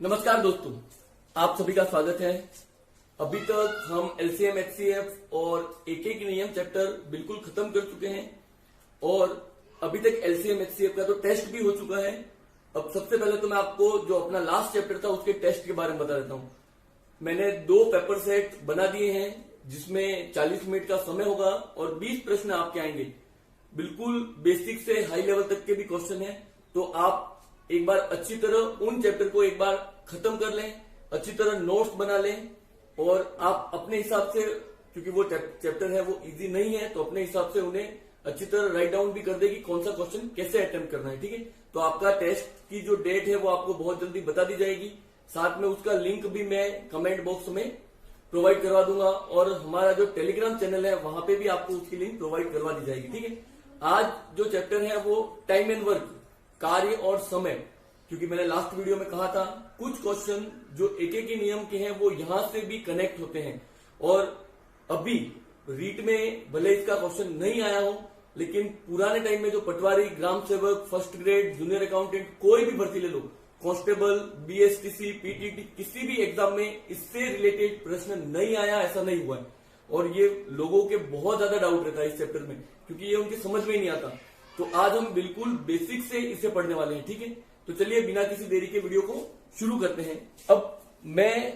नमस्कार दोस्तों, आप सभी का स्वागत है। अभी तक हम एलसीएम, एचसीएफ और एके के नियम चैप्टर बिल्कुल खत्म कर चुके हैं और अभी तक एलसीएम, एचसीएफ का तो टेस्ट भी हो चुका है। अब सबसे पहले तो मैं आपको जो अपना लास्ट चैप्टर था उसके टेस्ट के बारे में बता देता हूं। मैंने 2 पेपर सेट बना दिए हैं जिसमें 40 मिनट का समय होगा और 20 प्रश्न आपके आएंगे। बिल्कुल बेसिक से हाई लेवल तक के भी क्वेश्चन है, तो आप एक बार अच्छी तरह उन चैप्टर को एक बार खत्म कर लें, अच्छी तरह नोट्स बना लें और आप अपने हिसाब से, क्योंकि वो चैप्टर है वो इजी नहीं है, तो अपने हिसाब से उन्हें अच्छी तरह राइट डाउन भी कर दे कि कौन सा क्वेश्चन कैसे अटेम्प्ट करना है। ठीक है, तो आपका टेस्ट की जो डेट है वो आपको बहुत जल्दी बता दी जाएगी। साथ में उसका लिंक भी मैं कमेंट बॉक्स में प्रोवाइड करवा दूंगा और हमारा जो टेलीग्राम चैनल है वहां पे भी आपको उसकी लिंक प्रोवाइड करवा दी जाएगी। ठीक है, आज जो चैप्टर है वो टाइम एंड वर्क, कार्य और समय, क्योंकि मैंने लास्ट वीडियो में कहा था कुछ क्वेश्चन जो एके के नियम के हैं वो यहां से भी कनेक्ट होते हैं और अभी रीट में भले इसका क्वेश्चन नहीं आया हो, लेकिन पुराने टाइम में जो पटवारी, ग्राम सेवक, फर्स्ट ग्रेड, जूनियर अकाउंटेंट, कोई भी भर्ती ले लो, कांस्टेबल, बीएसटीसी, पीटीटी, किसी भी एग्जाम में इससे रिलेटेड प्रश्न नहीं आया, ऐसा नहीं हुआ है। और ये लोगों के बहुत ज्यादा डाउट रहता है इस चैप्टर में, क्योंकि ये उनके समझ में ही नहीं आता। तो आज हम बिल्कुल बेसिक से इसे पढ़ने वाले हैं। ठीक है, तो चलिए बिना किसी देरी के वीडियो को शुरू करते हैं। अब मैं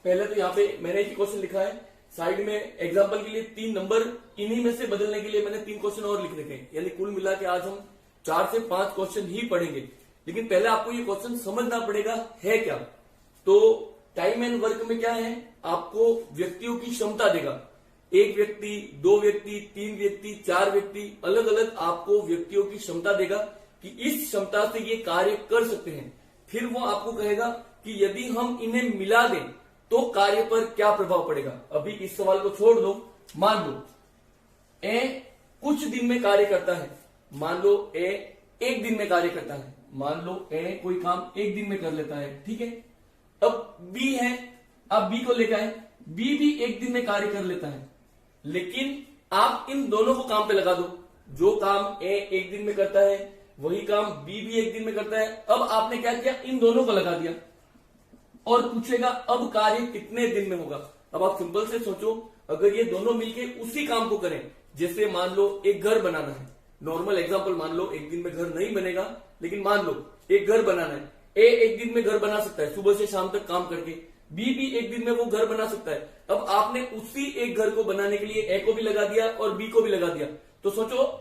पहले तो यहाँ पे मैंने एक क्वेश्चन लिखा है, साइड में एग्जाम्पल के लिए 3 नंबर, इन्हीं में से बदलने के लिए मैंने 3 क्वेश्चन और लिख रखे हैं, यानी कुल मिला के आज हम 4 से 5 क्वेश्चन ही पढ़ेंगे। लेकिन पहले आपको ये क्वेश्चन समझना पड़ेगा है क्या। तो टाइम एंड वर्क में क्या है, आपको व्यक्तियों की क्षमता देगा। 1 व्यक्ति, 2 व्यक्ति, 3 व्यक्ति, 4 व्यक्ति, अलग अलग आपको व्यक्तियों की क्षमता देगा कि इस क्षमता से ये कार्य कर सकते हैं। फिर वो आपको कहेगा कि यदि हम इन्हें मिला दें तो कार्य पर क्या प्रभाव पड़ेगा। अभी इस सवाल को छोड़ दो, मान लो ए कुछ दिन में कार्य करता है, मान लो ए 1 दिन में कार्य करता है, मान लो ए कोई काम 1 दिन में कर लेता है। ठीक है, अब बी है, अब बी को लेकर आए, बी भी 1 दिन में कार्य कर लेता है, लेकिन आप इन दोनों को काम पे लगा दो। जो काम ए 1 दिन में करता है वही काम बी भी 1 दिन में करता है। अब आपने क्या किया, इन दोनों को लगा दिया और पूछेगा अब कार्य कितने दिन में होगा। अब आप सिंपल से सोचो, अगर ये दोनों मिलके उसी काम को करें, जैसे मान लो एक घर बनाना है, नॉर्मल एग्जांपल मान लो 1 दिन में घर नहीं बनेगा, लेकिन मान लो एक घर बनाना है, ए 1 दिन में घर बना सकता है सुबह से शाम तक काम करके, बी भी 1 दिन में वो घर बना सकता है। अब आपने उसी एक घर को बनाने के लिए ए को भी लगा दिया और बी को भी लगा दिया, तो सोचो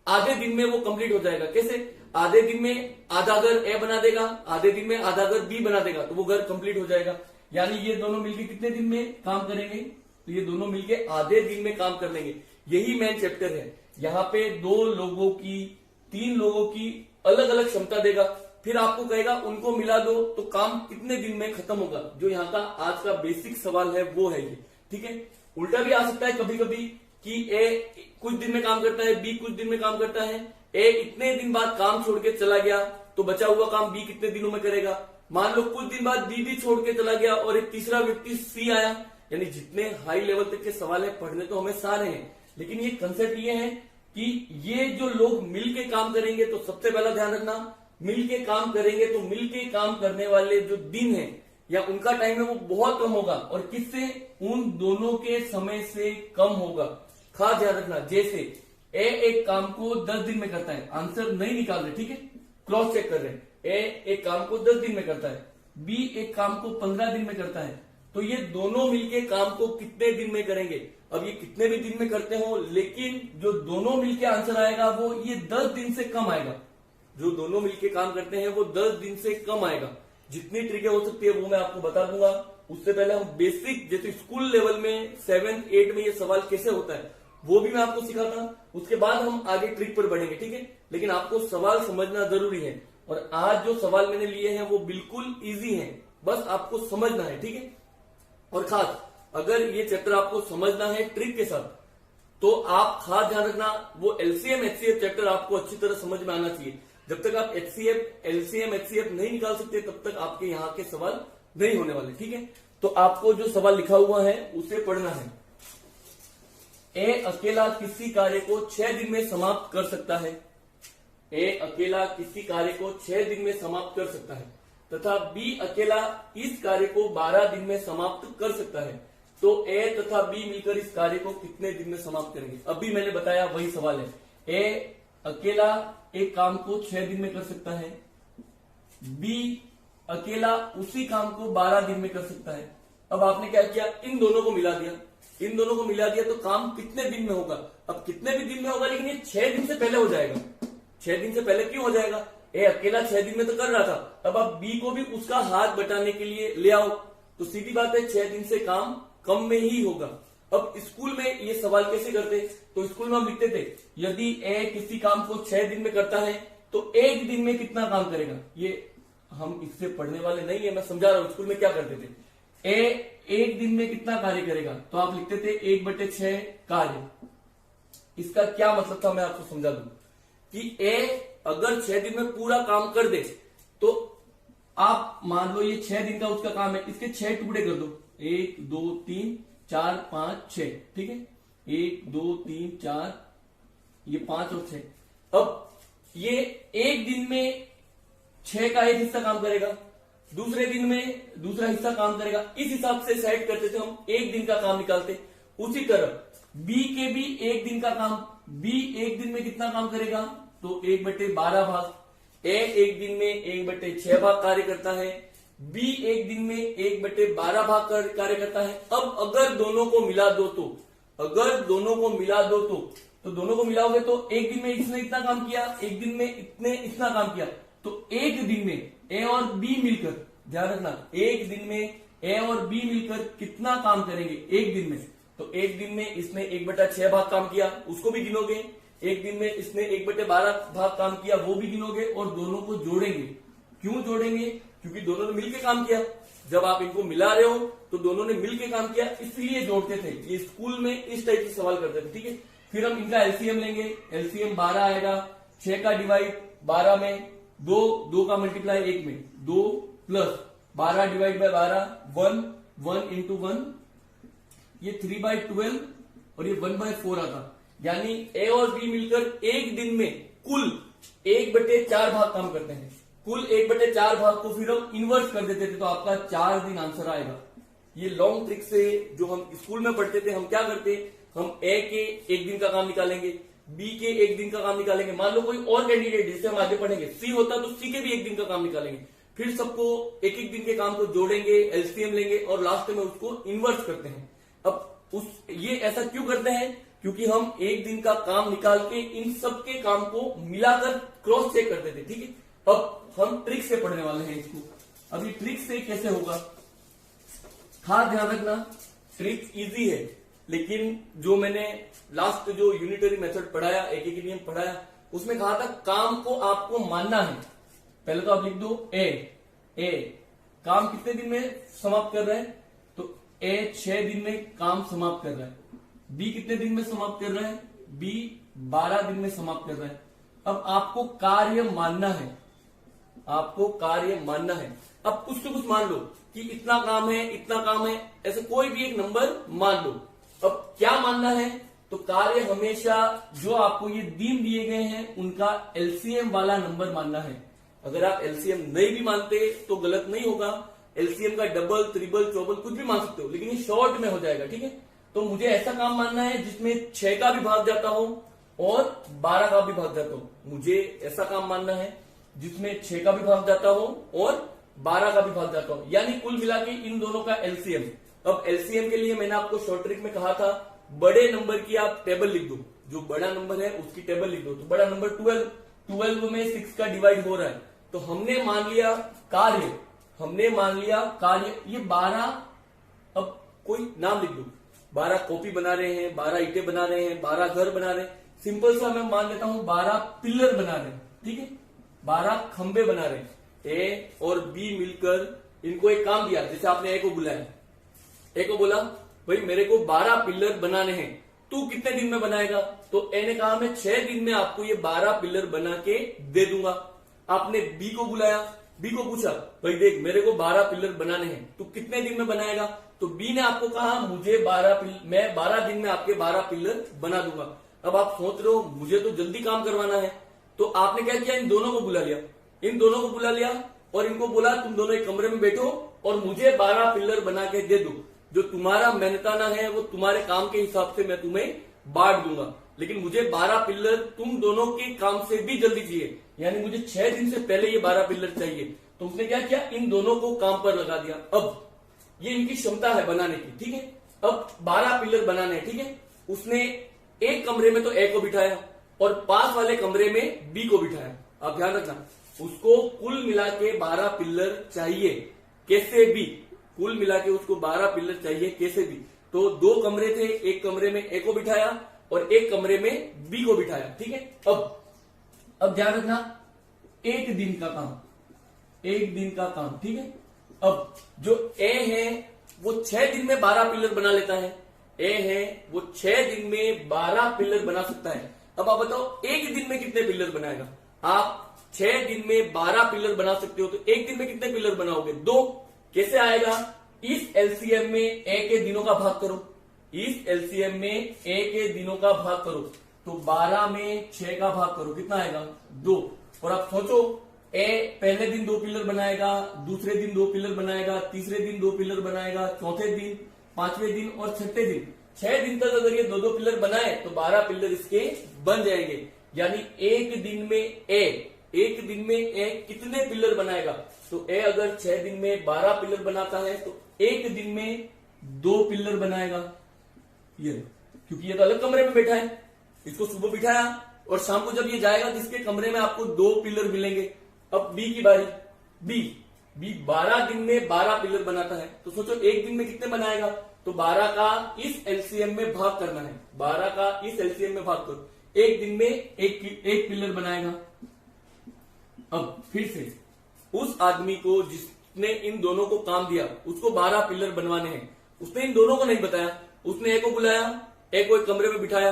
आधे दिन में वो कंप्लीट हो जाएगा। कैसे? आधे दिन में आधा घर ए बना देगा, आधे दिन में आधा घर बी बना देगा, तो वो घर कंप्लीट हो जाएगा। यानी ये दोनों मिलके कितने दिन में काम करेंगे, तो ये दोनों मिलके आधे दिन में काम कर लेंगे। यही मेन चैप्टर है। यहाँ पे 2 लोगों की, 3 लोगों की अलग अलग क्षमता देगा, फिर आपको कहेगा उनको मिला दो तो काम कितने दिन में खत्म होगा। जो यहाँ का आज का बेसिक सवाल है वो है ये। ठीक है, उल्टा भी आ सकता है कभी कभी कि ए कुछ दिन में काम करता है, बी कुछ दिन में काम करता है, ए इतने दिन बाद काम छोड़ के चला गया तो बचा हुआ काम बी कितने दिनों में करेगा। मान लो कुछ दिन बाद बी भी छोड़ के चला गया और एक तीसरा व्यक्ति सी आया। यानी जितने हाई लेवल तक के सवाल है पढ़ने तो हमें सारे हैं, लेकिन ये कंसेप्ट ये है कि ये जो लोग मिलके काम करेंगे, तो सबसे पहला ध्यान रखना, मिलके काम करेंगे तो मिलके काम करने वाले जो दिन है या उनका टाइम है वो बहुत कम होगा, और किससे, उन दोनों के समय से कम होगा। खास ध्यान रखना, जैसे ए एक काम को 10 दिन में करता है, आंसर नहीं निकाल रहे, ठीक है, क्रॉस चेक कर रहे हैं, ए एक काम को 10 दिन में करता है, बी एक काम को 15 दिन में करता है, तो ये दोनों मिलके काम को कितने दिन में करेंगे। अब ये कितने भी दिन में करते हो, लेकिन जो दोनों मिलके आंसर आएगा वो ये 10 दिन से कम आएगा। जो दोनों मिलके काम करते हैं वो 10 दिन से कम आएगा। जितनी ट्रिकें हो सकती है वो मैं आपको बता दूंगा। उससे पहले हम बेसिक, जैसे स्कूल लेवल में 7, 8 में ये सवाल कैसे होता है वो भी मैं आपको सिखाता हूं। उसके बाद हम आगे ट्रिक पर बढ़ेंगे। ठीक है, लेकिन आपको सवाल समझना जरूरी है, और आज जो सवाल मैंने लिए हैं वो बिल्कुल इजी हैं, बस आपको समझना है। ठीक है, और खास अगर ये चैप्टर आपको समझना है ट्रिक के साथ, तो आप खास ध्यान रखना, वो एलसीएम, एचसीएफ चैप्टर आपको अच्छी तरह समझ में आना चाहिए। जब तक आप एलसीएम, एचसीएफ नहीं निकाल सकते तब तक आपके यहाँ के सवाल नहीं होने वाले। ठीक है, तो आपको जो सवाल लिखा हुआ है उसे पढ़ना है। ए अकेला किसी कार्य को 6 दिन में समाप्त कर सकता है। ए अकेला किसी कार्य को 6 दिन में समाप्त कर सकता है। तथा बी अकेला इस कार्य को 12 दिन में समाप्त कर सकता है, तो ए तथा बी मिलकर इस कार्य को कितने दिन में समाप्त करेंगे। अभी मैंने बताया वही सवाल है, ए अकेला एक काम को 6 दिन में कर सकता है, बी अकेला उसी काम को 12 दिन में कर सकता है। अब आपने क्या किया, इन दोनों को मिला दिया, इन दोनों को मिला दिया तो काम कितने दिन में होगा। अब कितने भी दिन में होगा, लेकिन ये 6 दिन से पहले हो जाएगा। 6 दिन से पहले क्यों हो जाएगा, ए अकेला 6 दिन में तो कर रहा था, अब आप बी को भी उसका हाथ बटाने के लिए ले आओ, तो सीधी बात है 6 दिन से काम कम में ही होगा। अब स्कूल में ये सवाल कैसे करते, तो स्कूल में हम लिखते थे यदि ए किसी काम को 6 दिन में करता है तो 1 दिन में कितना काम करेगा। ये हम इससे पढ़ने वाले नहीं है, मैं समझा रहा हूं। स्कूल में क्या करते थे, ए 1 दिन में कितना कार्य करेगा, तो आप लिखते थे 1/6 कार्य। इसका क्या मतलब था मैं आपको समझा दूं कि ए अगर 6 दिन में पूरा काम कर दे तो आप मान लो ये 6 दिन का उसका काम है, इसके 6 टुकड़े कर दो, 1 2 3 4 5 6, ठीक है, 1 2 3 4, ये 5 और 6। अब ये 1 दिन में 6 का एक हिस्सा काम करेगा, दूसरे दिन में दूसरा हिस्सा काम करेगा, इस हिसाब से सेट करते थे हम, 1 दिन का काम निकालते। उसी तरह बी के भी 1 दिन का काम, बी 1 दिन में कितना काम करेगा, तो 1/12 भाग। ए 1 दिन में 1/6 भाग कार्य करता है, बी 1 दिन में 1/12 भाग कार्य करता है। अब अगर दोनों को मिला दो तो, अगर दोनों को मिला दो तो दोनों को मिलाओगे तो 1 दिन में इसने इतना काम किया, 1 दिन में इतने इतना काम किया, तो 1 दिन में ए और बी मिलकर, ध्यान रखना, 1 दिन में ए और बी मिलकर कितना काम करेंगे 1 दिन में, तो 1 दिन में इसने 1/6 भाग काम किया, उसको भी गिनोगे, 1 दिन में इसने 1/12 भाग काम किया, वो भी गिनोगे, और दोनों को जोड़ेंगे। क्यों जोड़ेंगे, क्योंकि दोनों ने मिलकर काम किया। जब आप इनको मिला रहे हो तो दोनों ने मिलकर काम किया, इसलिए जोड़ते थे। ये स्कूल में इस टाइप से सवाल करते थे, ठीक है। फिर हम इनका एलसीएम लेंगे, एलसीएम 12 आएगा, 6 का डिवाइड 12 में, 2 का मल्टीप्लाई 1 में, 2 प्लस 12 डिवाइड बाय 12, 1 इंटू 1, ये 3/12 और ये 1/4 आता। यानी ए और बी मिलकर 1 दिन में कुल 1/4 भाग काम करते हैं। कुल 1/4 भाग को फिर हम इन्वर्स कर देते थे, तो आपका 4 दिन आंसर आएगा। ये लॉन्ग ट्रिक से जो हम स्कूल में पढ़ते थे, हम क्या करते, हम ए के 1 दिन का काम निकालेंगे, बी के 1 दिन का काम निकालेंगे, मान लो कोई और कैंडिडेट जिससे हम आगे पढ़ेंगे सी होता तो सी के भी 1 दिन का काम निकालेंगे, फिर सबको 1-1 दिन के काम को जोड़ेंगे, एलसीएम लेंगे और लास्ट में उसको इन्वर्स करते हैं। अब ये ऐसा क्यों करते हैं, क्योंकि हम 1 दिन का काम निकाल के इन सबके काम को मिलाकर क्रॉस चेक करते थे, ठीक है। अब हम ट्रिक से पढ़ने वाले हैं इसको। अब ये ट्रिक से कैसे होगा, खास ध्यान रखना, ट्रिक इजी है, लेकिन जो मैंने लास्ट जो यूनिटरी मेथड पढ़ाया, एक नियम पढ़ाया, उसमें कहा था काम को आपको मानना है। पहले तो आप लिख दो ए काम कितने दिन में समाप्त कर रहा है, तो ए 6 दिन में काम समाप्त कर रहा है, बी कितने दिन में समाप्त कर रहा है, बी 12 दिन में समाप्त कर रहा है। अब आपको कार्य मानना है, आपको कार्य मानना है। अब कुछ तो कुछ मान लो कि इतना काम है, इतना काम है, ऐसे कोई भी एक नंबर मान लो। अब क्या मानना है, तो कार्य हमेशा जो आपको ये दिन दिए गए हैं उनका एलसीएम वाला नंबर मानना है। अगर आप एलसीएम नहीं भी मानते तो गलत नहीं होगा, एलसीएम का डबल, ट्रिपल, चौबल कुछ भी मान सकते हो, लेकिन ये शॉर्ट में हो जाएगा, ठीक है। तो मुझे ऐसा काम मानना है जिसमें 6 का भी भाग जाता हो और 12 का भी भाग जाता हो। मुझे ऐसा काम मानना है जिसमें 6 का भी भाग जाता हो और 12 का भी भाग जाता हो, यानी कुल मिला के इन दोनों का एलसीएम। अब एलसीएम के लिए मैंने आपको शॉर्ट ट्रिक में कहा था बड़े नंबर की आप टेबल लिख दो, जो बड़ा नंबर है उसकी टेबल लिख दो। तो बड़ा नंबर 12 में 6 का डिवाइड हो रहा है, तो हमने मान लिया कार्य, ये 12, अब कोई नाम लिख दो, 12 कॉपी बना रहे हैं, 12 ईंटें बना रहे हैं, 12 घर बना रहे हैं, सिंपल सा मैं मान लेता हूं 12 पिलर बना रहे हैं, ठीक है, 12 खंबे बना रहे हैं। ए और बी मिलकर इनको एक काम दिया, जैसे आपने ए को बुलाया, ए को बोला भाई मेरे को 12 पिलर बनाने हैं, तू कितने दिन में बनाएगा, तो ए ने कहा मैं 6 दिन में आपको ये 12 पिलर बना के दे दूंगा। आपने बी को बुलाया, बी को पूछा भाई देख मेरे को 12 पिलर बनाने हैं, तू कितने दिन में बनाएगा, तो बी ने आपको कहा मुझे मैं 12 दिन में आपके 12 पिलर बना दूंगा। अब आप सोच रहे हो मुझे तो जल्दी काम करवाना है, तो आपने क्या किया, इन दोनों को बुला लिया, और इनको बोला तुम दोनों एक कमरे में बैठो और मुझे 12 पिलर बना के दे दो, जो तुम्हारा मेहनताना है वो तुम्हारे काम के हिसाब से मैं तुम्हें बांट दूंगा, लेकिन मुझे 12 पिलर तुम दोनों के काम से भी जल्दी चाहिए, यानी मुझे 6 दिन से पहले ये 12 पिलर चाहिए। तो उसने क्या किया, इन दोनों को काम पर लगा दिया। अब ये इनकी क्षमता है बनाने की, ठीक है। अब 12 पिलर बनाने हैं, ठीक है। उसने एक कमरे में तो ए को बिठाया और पास वाले कमरे में बी को बिठाया। आप ध्यान रखना, उसको कुल मिला के 12 पिलर चाहिए, कैसे भी, कुल मिला के उसको 12 पिलर चाहिए कैसे भी। तो 2 कमरे थे, एक कमरे में ए को बिठाया और एक कमरे में बी को बिठाया, ठीक है। अब ध्यान रखना, एक दिन का काम, एक दिन का काम, ठीक है। अब जो ए है वो 6 दिन में 12 पिलर बना लेता है, ए है वो 6 दिन में 12 पिलर बना सकता है। अब आप बताओ एक दिन में कितने पिलर बनाएगा। आप 6 दिन में 12 पिलर बना सकते हो, तो एक दिन में कितने पिलर बनाओगे, 2। कैसे आएगा, इस एलसीएम में ए के दिनों का भाग करो, इस एलसीएम में ए के दिनों का भाग करो, तो 12 में 6 का भाग करो, कितना आएगा, 2। और आप सोचो, ए पहले दिन 2 पिलर बनाएगा, दूसरे दिन 2 पिलर बनाएगा, तीसरे दिन 2 पिलर बनाएगा, चौथे दिन, 5वें दिन और 6ठे दिन, 6 दिन तक अगर ये 2-2 पिलर बनाए तो 12 पिलर इसके बन जाएंगे। यानी एक दिन में ए कितने पिलर बनाएगा, तो ए अगर 6 दिन में 12 पिलर बनाता है तो एक दिन में 2 पिलर बनाएगा, ये क्योंकि ये तो अलग कमरे में बैठा है। इसको सुबह बिठाया और शाम को जब ये जाएगा तो इसके कमरे में आपको 2 पिलर मिलेंगे। अब बी की बारी, बी 12 दिन में 12 पिलर बनाता है, तो सोचो एक दिन में कितने बनाएगा, तो 12 का इस एलसीएम में भाग करना है, 12 का इस एलसीएम में भाग करो, एक दिन में एक पिलर बनाएगा। अब फिर से उस आदमी को जिसने इन दोनों को काम दिया उसको 12 पिलर बनवाने हैं, उसने इन दोनों को नहीं बताया। उसने ए को बुलाया, ए को एक कमरे में बिठाया,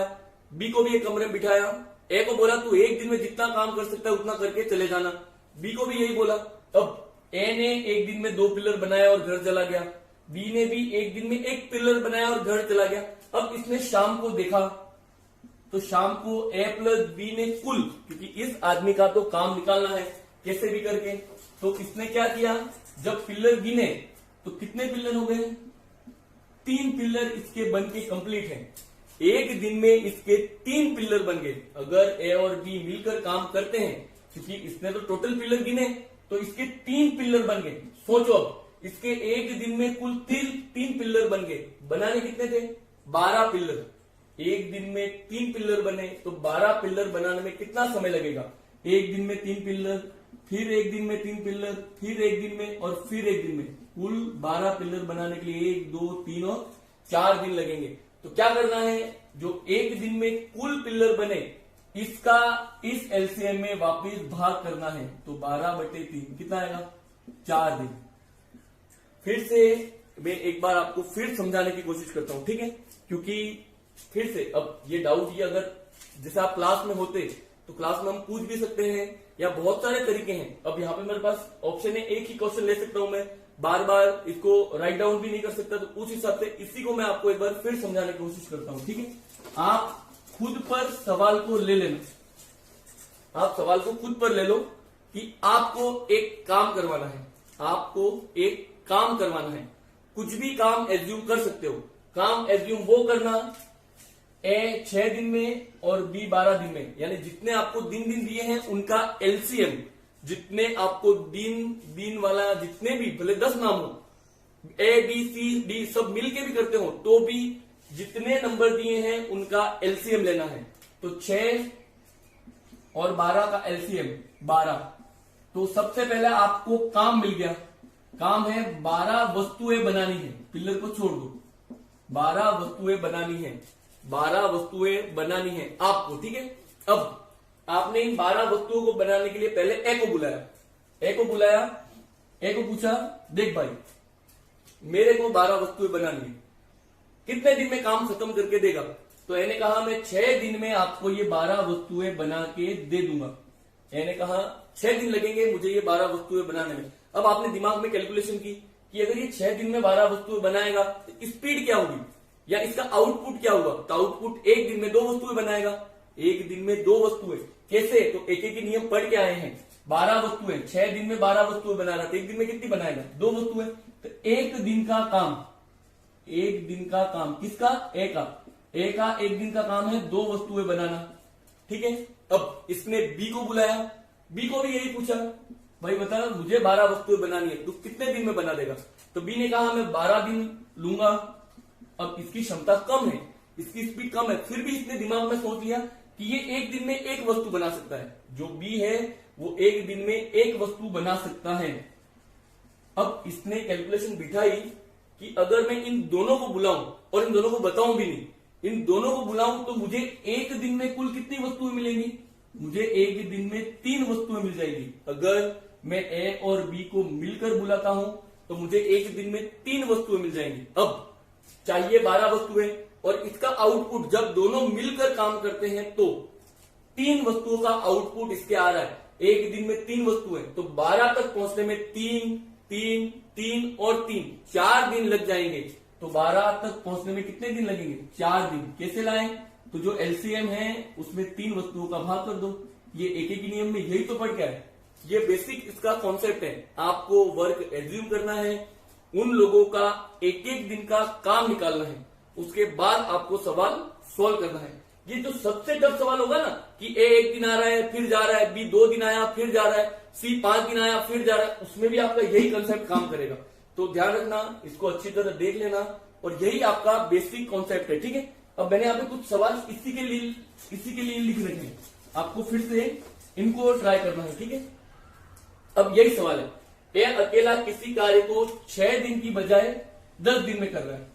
बी को भी एक कमरे में बिठाया, ए को बोला तू एक दिन में जितना काम कर सकता है उतना करके चले जाना, बी को भी यही बोला। अब ए ने एक दिन में 2 पिलर बनाया और घर चला गया, बी ने भी एक दिन में 1 पिलर बनाया और घर चला गया। अब इसने शाम को देखा तो शाम को ए प्लस बी ने कुल, क्योंकि इस आदमी का तो काम निकालना है कैसे भी करके, तो इसने क्या किया, जब पिलर गिने तो कितने पिलर हो गए, 3 पिलर इसके बन के कंप्लीट है। एक दिन में इसके 3 पिलर बन गए। अगर ए और बी मिलकर काम करते हैं, क्योंकि इसने तो टोटल पिलर गिने, तो इसके 3 पिलर बन गए। सोचो अब इसके एक दिन में कुल 3 पिलर बन गए। बनाने कितने थे, 12 पिलर। एक दिन में 3 पिलर बने तो 12 पिलर बनाने में कितना समय लगेगा, एक दिन में 3 पिलर, फिर एक दिन में 3 पिलर, फिर एक दिन में और फिर एक दिन में, कुल 12 पिलर बनाने के लिए 1, 2, 3 और 4 दिन लगेंगे। तो क्या करना है, जो एक दिन में कुल पिलर बने इसका इस एलसीएम में वापिस भाग करना है, तो 12/3 कितना आएगा, 4 दिन। फिर से मैं एक बार आपको फिर समझाने की कोशिश करता हूं, ठीक है, क्योंकि फिर से अब ये डाउट, ये अगर जैसे आप क्लास में होते तो क्लास में हम पूछ भी सकते हैं, या बहुत सारे तरीके हैं। अब यहाँ पे मेरे पास ऑप्शन है, एक ही क्वेश्चन ले सकता हूं मैं, बार बार इसको राइट डाउन भी नहीं कर सकता, तो उस हिसाब से इसी को मैं आपको एक बार फिर समझाने की कोशिश करता हूं, ठीक है। आप खुद पर सवाल को ले लेना, आप सवाल को खुद पर ले लो कि आपको एक काम करवाना है, आपको एक काम करवाना है। कुछ भी काम एज्यूम कर सकते हो। काम एज्यूम वो करना, ए 6 दिन में और बी 12 दिन में, यानी जितने आपको दिन दिए हैं उनका एलसीएम, जितने आपको दिन वाला जितने भी, भले 10 नाम हो, ए बी सी डी सब मिलके भी करते हो, तो भी जितने नंबर दिए हैं उनका एलसीएम लेना है। तो 6 और 12 का एलसीएम 12। तो सबसे पहले आपको काम मिल गया, काम है 12 वस्तुएं बनानी है, पिलर को छोड़ दो, 12 वस्तुएं बनानी है, 12 वस्तुएं बनानी है आपको, ठीक है। अब आपने इन 12 वस्तुओं को बनाने के लिए पहले ए को बुलाया, ए को पूछा, देख भाई मेरे को 12 वस्तुएं बनानी है, कितने दिन में काम खत्म करके देगा। तो ए ने कहा मैं 6 दिन में आपको ये 12 वस्तुएं बना के दे दूंगा। ए ने कहा 6 दिन लगेंगे मुझे ये 12 वस्तुएं बनाने में। अब आपने दिमाग में कैलकुलेशन की कि अगर ये 6 दिन में 12 वस्तुएं बनाएगा तो स्पीड क्या होगी, या इसका आउटपुट क्या होगा। तो आउटपुट एक दिन में 2 वस्तुएं बनाएगा, एक दिन में 2 वस्तुएं। कैसे, तो एक नियम पढ़ के आए हैं 12 वस्तुएं, 6 दिन में 12 वस्तुएं बना रहा था, एक दिन में कितनी बनाएगा? 2 वस्तुएं। तो एक दिन का काम, एक दिन का काम किसका? ए का। ए का एक दिन का काम है 2 वस्तुएं बनाना, ठीक है। अब इसने बी को बुलाया, बी को भी यही पूछा, भाई बता मुझे 12 वस्तुएं बनानी है, तू कितने दिन में बना देगा? तो बी ने कहा मैं 12 दिन लूंगा। अब इसकी क्षमता कम है, इसकी स्पीड कम है, फिर भी इसने दिमाग में सोच लिया कि ये एक दिन में एक वस्तु बना सकता है। जो बी है वो एक दिन में एक वस्तु बना सकता है। अब इसने कैलकुलेशन बिठाई कि अगर मैं इन दोनों को बुलाऊं और इन दोनों को बताऊं भी नहीं, इन दोनों को बुलाऊं तो मुझे एक दिन में कुल कितनी वस्तुएं मिलेंगी? मुझे एक दिन में 3 वस्तुएं मिल जाएगी। अगर मैं ए और बी को मिलकर बुलाता हूं तो मुझे एक दिन में 3 वस्तुएं मिल जाएंगी। अब चाहिए 12 वस्तुएं, और इसका आउटपुट जब दोनों मिलकर काम करते हैं तो 3 वस्तुओं का आउटपुट इसके आ रहा है। एक दिन में 3 वस्तुएं, तो 12 तक पहुंचने में 3, 3, 3 और 3 4 दिन लग जाएंगे। तो 12 तक पहुंचने में कितने दिन लगेंगे? 4 दिन। कैसे लाएं? तो जो एलसीएम है उसमें 3 वस्तुओं का भाग कर दो। ये एक एक नियम में यही तो पढ़ के है, ये बेसिक इसका कॉन्सेप्ट है। आपको वर्क एज्यूम करना है, उन लोगों का एक एक दिन का काम निकालना है, उसके बाद आपको सवाल सॉल्व करना है। ये जो सबसे टफ सवाल होगा ना कि ए एक दिन आ रहा है फिर जा रहा है, बी 2 दिन आया फिर जा रहा है, सी 5 दिन आया फिर जा रहा है, उसमें भी आपका यही कंसेप्ट काम करेगा। तो ध्यान रखना, इसको अच्छी तरह देख लेना, और यही आपका बेसिक कॉन्सेप्ट है, ठीक है। अब मैंने यहाँ पे कुछ सवाल इसी के लिए लिख रखे हैं, आपको फिर से इनको ट्राई करना है, ठीक है। अब यही सवाल है, ए अकेला किसी कार्य को 6 दिन की बजाय 10 दिन में कर रहा है।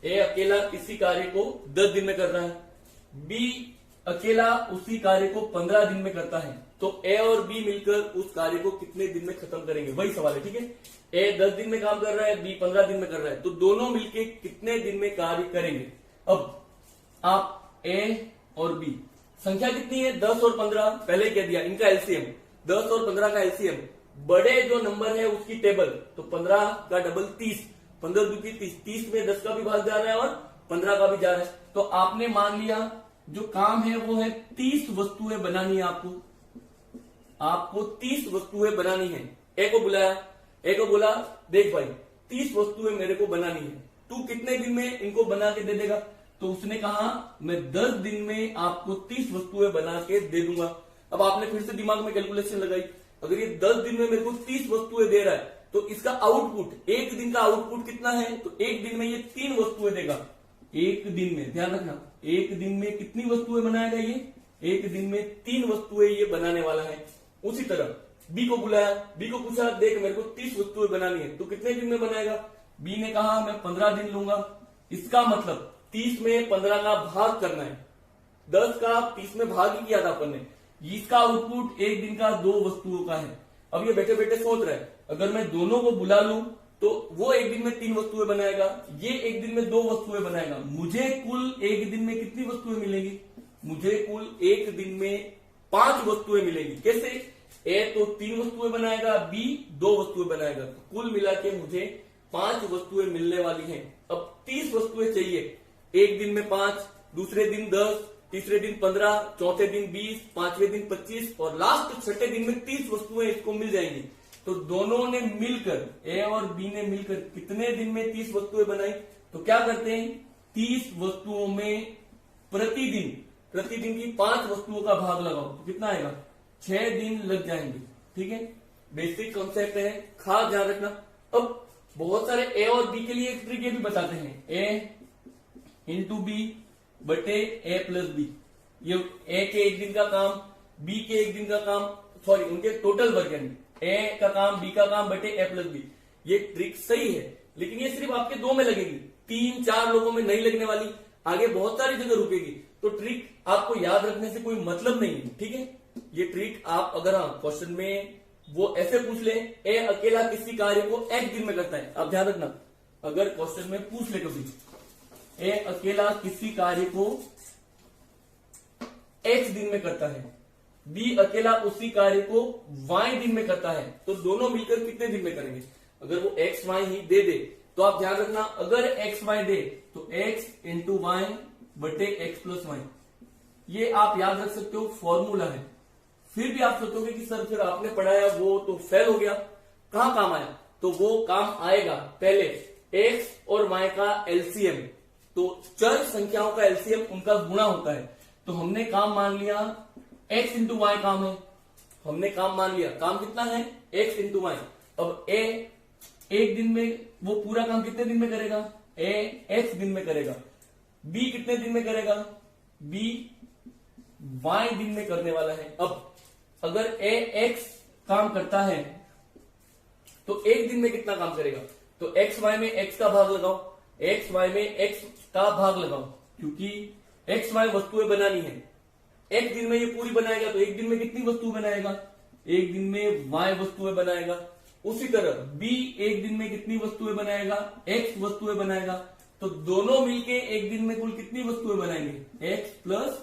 ए अकेला किसी कार्य को 10 दिन में कर रहा है, बी अकेला उसी कार्य को 15 दिन में करता है। तो ए और बी मिलकर उस कार्य को कितने दिन में खत्म करेंगे? वही सवाल है, ठीक है। ए 10 दिन में काम कर रहा है, बी 15 दिन में कर रहा है, तो दोनों मिलकर कितने दिन में कार्य करेंगे? अब आप ए और बी, संख्या कितनी है? 10 और 15, पहले कह दिया, इनका एलसीएम 10 और 15 का एलसीएम, बड़े जो नंबर है उसकी टेबल, तो 15 का डबल 30, 15 दूनी 30, 30 में 10 का भी भाग जा रहा है और 15 का भी जा रहा है। तो आपने मान लिया जो काम है वो है 30 वस्तुएं बनानी है आपको 30 वस्तुएं बनानी है। ए को बुलाया, ए को बोला देख भाई 30 वस्तुएं मेरे को बनानी है, तू कितने दिन में इनको बना के दे देगा? तो उसने कहा मैं 10 दिन में आपको 30 वस्तुएं बना के दे दूंगा। अब आपने फिर से दिमाग में कैलकुलेशन लगाई, अगर ये 10 दिन में मेरे को 30 वस्तुएं दे रहा है तो इसका आउटपुट, एक दिन का आउटपुट कितना है? तो एक दिन में ये 3 वस्तुएं देगा। एक दिन में, ध्यान रखना, एक दिन में कितनी वस्तुएं बनाएगा ये? एक दिन में 3 वस्तुएं ये बनाने वाला है। उसी तरह बी को बुलाया, बी को पूछा देख मेरे को 30 वस्तुएं बनानी है, तो कितने दिन में बनाएगा? बी ने कहा मैं 15 दिन लूंगा। इसका मतलब 30 में 15 का भाग करना है, 10 का 30 में भाग ही किया था अपन ने। इसका आउटपुट एक दिन का 2 वस्तुओं का है। अब ये बैठे बैठे सोच रहा है अगर मैं दोनों को बुला लूं तो वो एक दिन में 3 वस्तुएं बनाएगा, ये एक दिन में 2 वस्तुएं बनाएगा, मुझे कुल एक दिन में कितनी वस्तुएं मिलेगी? मुझे कुल एक दिन में 5 वस्तुएं मिलेगी। कैसे? ए तो 3 वस्तुएं बनाएगा, बी 2 वस्तुएं बनाएगा, तो कुल मिला के मुझे 5 वस्तुएं मिलने वाली हैं। अब 30 वस्तुएं चाहिए, एक दिन में 5, दूसरे दिन 10, तीसरे दिन 15, चौथे दिन 20, पांचवें दिन 25 और लास्ट छठे दिन में 30 वस्तुएं इसको मिल जाएंगी। तो दोनों ने मिलकर, ए और बी ने मिलकर कितने दिन में 30 वस्तुएं बनाई? तो क्या करते हैं, 30 वस्तुओं में प्रतिदिन की 5 वस्तुओं का भाग लगाओ, तो कितना आएगा? 6 दिन लग जाएंगे, ठीक है। बेसिक कॉन्सेप्ट है, खास ध्यान रखना। अब बहुत सारे ए और बी के लिए एक ट्रिक ये भी बताते हैं, ए इंटू बी बटे ए प्लस बी। ये ए के एक दिन का काम, बी के एक दिन का काम, सॉरी उनके टोटल वर्क यानी ए का काम, बी का काम बटे ए प्लस बी। ये ट्रिक सही है, लेकिन ये सिर्फ आपके 2 में लगेगी, 3-4 लोगों में नहीं लगने वाली, आगे बहुत सारी जगह रुकेगी। तो ट्रिक आपको याद रखने से कोई मतलब नहीं है, ठीक है। ये ट्रिक आप अगर क्वेश्चन में वो ऐसे पूछ ले, ए अकेला किसी कार्य को एक दिन में करता है, आप ध्यान रखना, अगर क्वेश्चन में पूछ ले कभी ए अकेला किसी कार्य को x दिन में करता है, बी अकेला उसी कार्य को y दिन में करता है, तो दोनों मिलकर कितने दिन में करेंगे? अगर वो x y ही दे दे तो आप ध्यान रखना, अगर x y दे तो x इंटू वाई बटे x प्लस वाई। ये आप याद रख सकते हो, फॉर्मूला है। फिर भी आप सोचोगे कि सर फिर आपने पढ़ाया वो तो फेल हो गया, कहां काम आया? तो वो काम आएगा पहले एक्स और वाई का एलसीएम। तो चर संख्याओं का एलसीएम उनका गुणा होता है। तो हमने काम मान लिया एक्स इंटू वाई काम है, हमने काम मान लिया, काम कितना है? X into Y. अब ए एक दिन में वो पूरा काम कितने दिन में करेगा? ए एक्स दिन में करेगा। बी कितने दिन में करेगा? बी वाई दिन में करने वाला है। अब अगर ए एक्स काम करता है तो एक दिन में कितना काम करेगा? तो एक्स वाई में एक्स का भाग लगाओ, एक्स वाई में एक्स का भाग लगाओ, क्योंकि एक्स वाई वस्तुएं बनानी है। एक दिन में ये पूरी बनाएगा तो एक दिन में कितनी वस्तु बनाएगा? एक दिन में वाई वस्तुएं बनाएगा। उसी तरह बी एक दिन में कितनी वस्तुएं बनाएगा? एक्स वस्तुएं बनाएगा। तो दोनों मिलके एक दिन में कुल कितनी वस्तुएं बनाएंगे? एक्स प्लस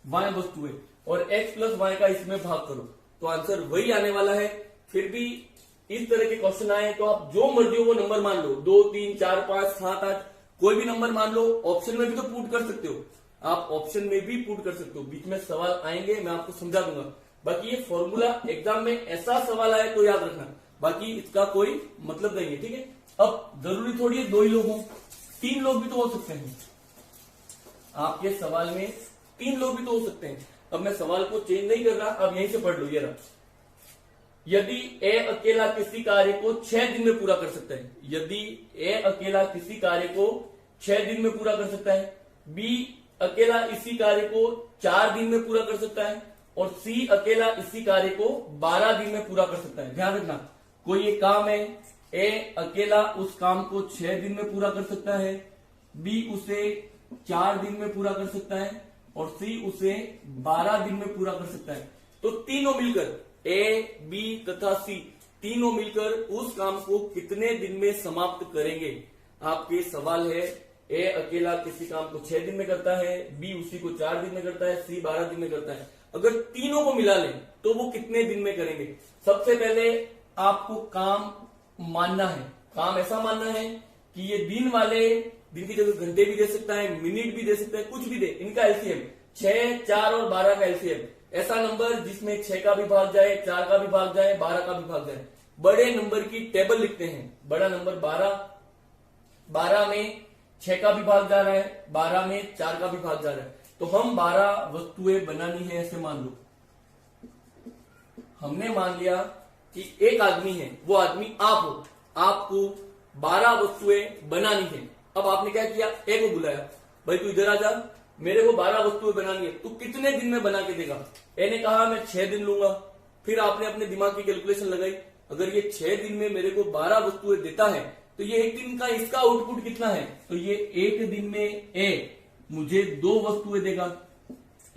वाई वस्तुएं। और एक्स प्लस वाई का इसमें भाग करो तो आंसर वही आने वाला है। फिर भी इस तरह के क्वेश्चन आए तो आप जो मर्जी हो वो नंबर मान लो, 2 3 4 5 7 8 कोई भी नंबर मान लो। ऑप्शन में भी तो पुट कर सकते हो, आप ऑप्शन में भी पुट कर सकते हो। बीच में सवाल आएंगे, मैं आपको समझा दूंगा। बाकी ये फॉर्मूला एग्जाम में ऐसा सवाल आए तो याद रखना, बाकी इसका कोई मतलब नहीं है, ठीक है। अब जरूरी थोड़ी है 2 ही लोग हों, 3 लोग भी तो हो सकते हैं। आपके सवाल में 3 लोग भी तो हो सकते हैं। अब मैं सवाल को चेंज नहीं कर रहा, अब यहीं से पढ़ लो। ये रहा, यदि ए अकेला किसी कार्य को 6 दिन में पूरा कर सकता है, यदि ए अकेला किसी कार्य को 6 दिन में पूरा कर सकता है, बी अकेला इसी कार्य को 4 दिन में पूरा कर सकता है, और सी अकेला इसी कार्य को 12 दिन में पूरा कर सकता है। ध्यान रखना, कोई एक काम है, ए अकेला उस काम को 6 दिन में पूरा कर सकता है, बी उसे 4 दिन में पूरा कर सकता है, और सी उसे 12 दिन में पूरा कर सकता है। तो तीनों मिलकर ए, बी तथा सी तीनों मिलकर उस काम को कितने दिन में समाप्त करेंगे? आपके सवाल है ए अकेला किसी काम को 6 दिन में करता है, बी उसी को 4 दिन में करता है, सी 12 दिन में करता है। अगर तीनों को मिला लें तो वो कितने दिन में करेंगे? सबसे पहले आपको काम मानना है, काम ऐसा मानना है कि ये दिन वाले, दिन की जगह घंटे भी दे सकता है, मिनट भी दे सकता है, कुछ भी दे, इनका एलसीएम 6, 4 और 12 का एलसीएम, ऐसा नंबर जिसमें 6 का भी भाग जाए, 4 का भी भाग जाए, 12 का भी भाग जाए। बड़े नंबर की टेबल लिखते हैं, बड़ा नंबर 12 में 6 का भी भाग जा रहा है, 12 में 4 का भी भाग जा रहा है। तो हम 12 वस्तुएं बनानी है, ऐसे मान लो। हमने मान लिया कि एक आदमी है, वो आदमी आप हो, आपको 12 वस्तुएं बनानी है। अब आपने क्या किया? ए को बुलाया, भाई तू इधर आ जा, मेरे को 12 वस्तुएं बनानी है, तू कितने दिन में बना के देगा? ए ने कहा मैं 6 दिन लूंगा। फिर आपने अपने दिमाग की कैलकुलेशन लगाई, अगर ये 6 दिन में मेरे को 12 वस्तुएं देता है तो ये एक दिन का इसका आउटपुट कितना है? तो ये एक दिन में ए मुझे 2 वस्तुएं देगा,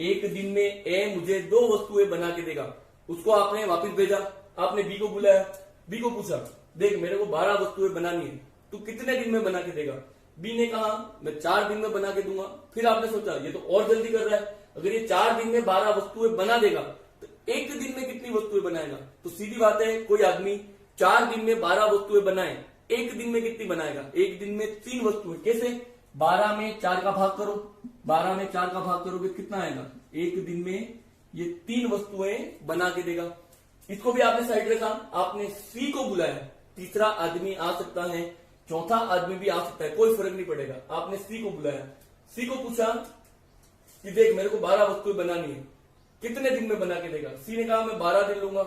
एक दिन में ए मुझे 2 वस्तुएं बना के देगा। उसको आपने वापस भेजा, आपने बी को बुलाया, बी को पूछा देख मेरे को 12 वस्तुएं बनानी है, तू कितने दिन में बना के देगा? बी ने कहा मैं 4 दिन में बना के दूंगा। फिर आपने सोचा ये तो और जल्दी कर रहा है, अगर ये 4 दिन में 12 वस्तुएं बना देगा तो एक दिन में कितनी वस्तुएं बनाएगा? तो सीधी बात है, कोई आदमी 4 दिन में 12 वस्तुएं बनाए, एक दिन में कितनी बनाएगा? एक दिन में 3 वस्तुएं। कैसे? 12 में 4 का भाग करो, 12 में 4 का भाग करोगे कितना आएगा? एक दिन में ये 3 वस्तुएं बना के देगा। इसको भी आपने साइड रखा, आपने सी को बुलाया, तीसरा आदमी आ सकता है, चौथा आदमी भी आ सकता है, कोई फर्क नहीं पड़ेगा। आपने सी को बुलाया, सी को पूछा कि देख मेरे को 12 वस्तुएं बनानी है, कितने दिन में बना के देगा? सी ने कहा मैं 12 दिन लूंगा।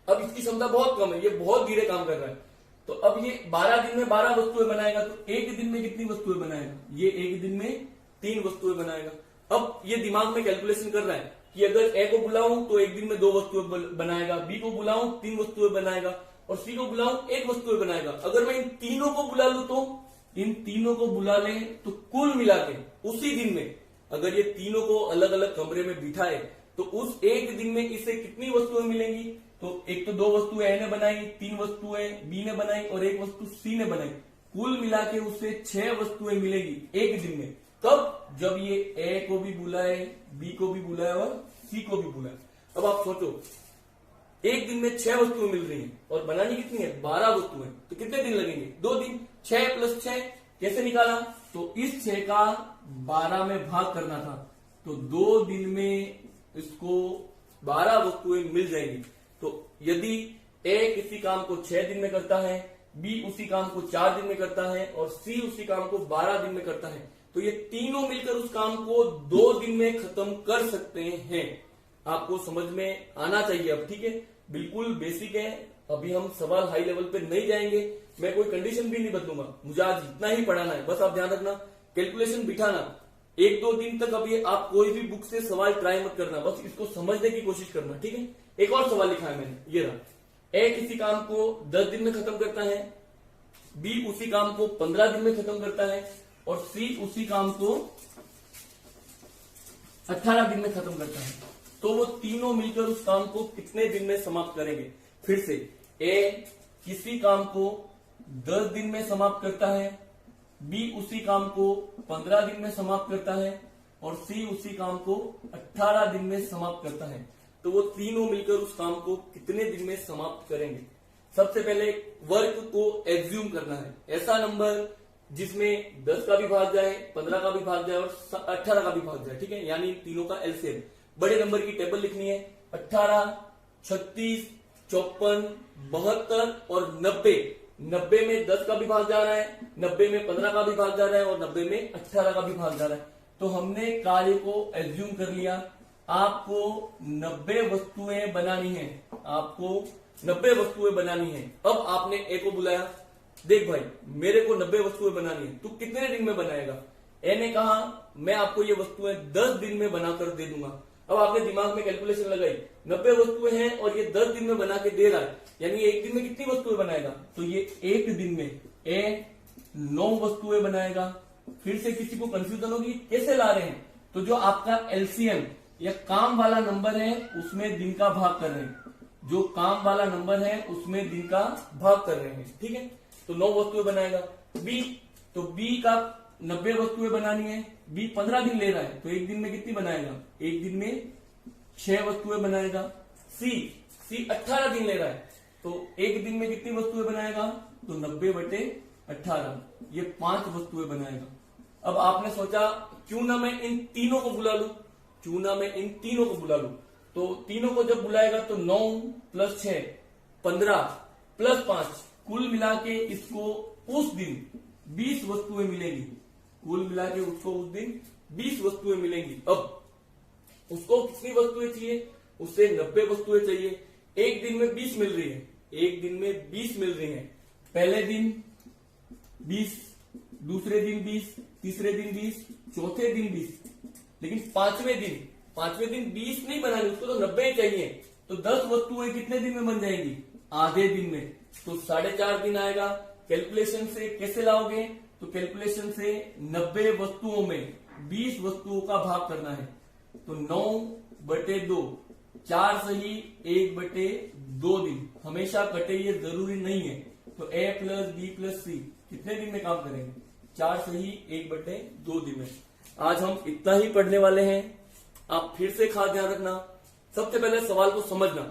अब इसकी क्षमता बहुत कम है, ये बहुत धीरे काम कर रहा है, तो अब ये 12 दिन में 12 वस्तुएं बनाएगा तो एक दिन में कितनी वस्तुएं बनाएगा? ये एक दिन में 3 वस्तुएं बनाएगा। अब ये दिमाग में कैलकुलेशन कर रहा है कि अगर ए को बुलाऊं तो एक दिन में 2 वस्तुएं बनाएगा, बी को बुलाऊं 3 वस्तुएं बनाएगा, और सी को बुलाऊं 1 वस्तुएं बनाएगा। अगर मैं इन तीनों को बुला लूं तो इन तीनों को बुला लें तो कुल मिला के उसी दिन में, अगर ये तीनों को अलग अलग कमरे में बिठाए तो उस एक दिन में इसे कितनी वस्तुएं मिलेंगी? तो एक तो 2 वस्तुएं ए ने बनाई, 3 वस्तुएं बी ने बनाई और 1 वस्तु सी ने बनाई, कुल मिला के उसे 6 वस्तुएं मिलेगी एक दिन में। तब जब ये ए को भी बुलाए, बी को भी बुलाए और सी को भी बुलाए। अब आप सोचो एक दिन में 6 वस्तुएं मिल रही हैं और बनानी कितनी है? 12 वस्तुएं, तो कितने दिन लगेंगे? 2 दिन। 6 + 6 कैसे निकाला? तो इस 6 का 12 में भाग करना था, तो 2 दिन में इसको 12 वस्तुएं मिल जाएंगी। तो यदि ए किसी काम को 6 दिन में करता है, बी उसी काम को 4 दिन में करता है और सी उसी काम को 12 दिन में करता है, तो ये तीनों मिलकर उस काम को 2 दिन में खत्म कर सकते हैं। आपको समझ में आना चाहिए अब, ठीक है, बिल्कुल बेसिक है। अभी हम सवाल हाई लेवल पे नहीं जाएंगे, मैं कोई कंडीशन भी नहीं बदलूंगा, मुझे आज इतना ही पढ़ाना है। बस आप ध्यान रखना, कैलकुलेशन बिठाना, 1-2 दिन तक अभी आप कोई भी बुक से सवाल ट्राई मत करना, बस इसको समझने की कोशिश करना, ठीक है। एक और सवाल लिखा है मैंने, ये रहा, ए किसी काम को 10 दिन में खत्म करता है, बी उसी काम को 15 दिन में खत्म करता है और सी उसी काम को 18 दिन में खत्म करता है। तो वो तीनों मिलकर उस काम को कितने दिन में समाप्त करेंगे? फिर से, ए किसी काम को 10 दिन में समाप्त करता है, बी उसी काम को 15 दिन में समाप्त करता है और सी उसी काम को 18 दिन में समाप्त करता है। तो वो तीनों मिलकर उस काम को कितने दिन में समाप्त करेंगे? सबसे पहले वर्क को एज्यूम करना है, ऐसा नंबर जिसमें 10 का भी भाग जाए, 15 का भी भाग जाए और 18 का भी भाग जाए, ठीक है, यानी तीनों का एलसीएम। बड़े नंबर की टेबल लिखनी है, 18, 36, 54, 72 और 90। 90 में 10 का भी भाग जा रहा है, 90 में 15 का भी भाग जा रहा है और 90 में 18 का भी भाग जा रहा है। तो हमने कार्य को एज्यूम कर लिया। आपको 90 वस्तुएं बनानी है, आपको 90 वस्तुएं बनानी है। अब आपने ए को बुलाया, देख भाई मेरे को 90 वस्तुएं बनानी है, तू कितने दिन में बनाएगा? ए ने कहा मैं आपको ये वस्तुएं 10 दिन में बनाकर दे दूंगा। अब आपने दिमाग में कैलकुलेशन लगाई, 90 वस्तुएं हैं और ये 10 दिन में बना के दे रहा है, यानी एक दिन में कितनी वस्तुएं बनाएगा? तो ये एक दिन में ए 9 वस्तुएं बनाएगा। फिर से किसी को कंफ्यूजन होगी कैसे ला रहे हैं? तो जो आपका एलसीएम या काम वाला नंबर है उसमें दिन का भाग कर रहे हैं, जो काम वाला नंबर है उसमें दिन का भाग कर रहे हैं, ठीक है। तो 9 वस्तुएं बनाएगा। बी, तो बी का 90 वस्तुएं बनानी है, बी 15 दिन ले रहा है, तो एक दिन में कितनी बनाएगा? एक दिन में 6 वस्तुएं बनाएगा। सी 18 दिन ले रहा है, तो एक दिन में कितनी वस्तुएं बनाएगा? तो 90/18, ये 5 वस्तुएं बनाएगा। अब आपने सोचा क्यों ना मैं इन तीनों को बुला लूं, तो तीनों को जब बुलाएगा तो 9 + 6 15 + 5, कुल मिला के इसको उस दिन 20 वस्तुएं मिलेंगी। कुल मिला के उसको उस दिन 20 वस्तुएं मिलेंगी। अब उसको कितनी वस्तुएं चाहिए? उससे 90 वस्तुएं चाहिए। एक दिन में 20 मिल रही है, पहले दिन 20, दूसरे दिन 20, तीसरे दिन 20, चौथे दिन 20, लेकिन पांचवें दिन 20 नहीं बनानी, उसको तो 90 ही चाहिए। तो 10 वस्तुएं कितने दिन में बन जाएंगी? आधे दिन में। तो 4.5 दिन आएगा। कैलकुलेशन से कैसे लाओगे? तो कैलकुलेशन से 90 वस्तुओं में 20 वस्तुओं का भाग करना है, तो 9/2, 4 सही 1/2 दिन। हमेशा कटे ये जरूरी नहीं है। तो A + B + C कितने दिन में काम करेंगे? 4 सही 1/2 दिन में। आज हम इतना ही पढ़ने वाले हैं। आप फिर से खास ध्यान रखना, सबसे पहले सवाल को समझना,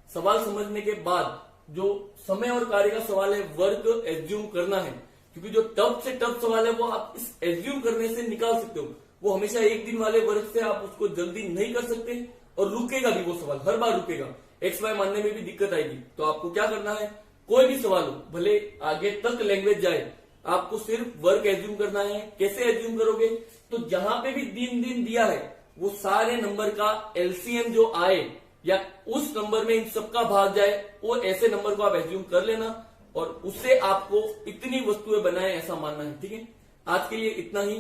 सवाल समझने के बाद जो समय और कार्य का सवाल है वर्क एज्यूम करना है, क्योंकि जो टफ से टफ सवाल है वो आप इस एज्यूम करने से निकाल सकते हो। वो हमेशा एक दिन वाले वर्क से आप उसको जल्दी नहीं कर सकते और रुकेगा भी वो सवाल, हर बार रुकेगा, XY मानने में भी दिक्कत आएगी। तो आपको क्या करना है, कोई भी सवाल हो, भले आगे तक लैंग्वेज जाए, आपको सिर्फ वर्क एज्यूम करना है। कैसे एज्यूम करोगे? तो जहां पे भी दिन दिया है वो सारे नंबर का एलसीएम जो आए या उस नंबर में इन सबका भाग जाए, वो ऐसे नंबर को आप एज्यूम कर लेना और उससे आपको इतनी वस्तुएं बनाए ऐसा मानना है, ठीक है। आज के लिए इतना ही।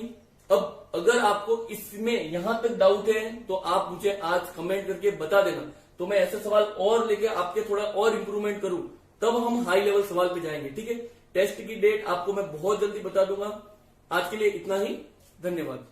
अब अगर आपको इसमें यहां तक डाउट है तो आप मुझे आज कमेंट करके बता देना, तो मैं ऐसे सवाल और लेके आपके थोड़ा और इंप्रूवमेंट करूं, तब हम हाई लेवल सवाल पे जाएंगे, ठीक है। टेस्ट की डेट आपको मैं बहुत जल्दी बता दूंगा। आज के लिए इतना ही, धन्यवाद।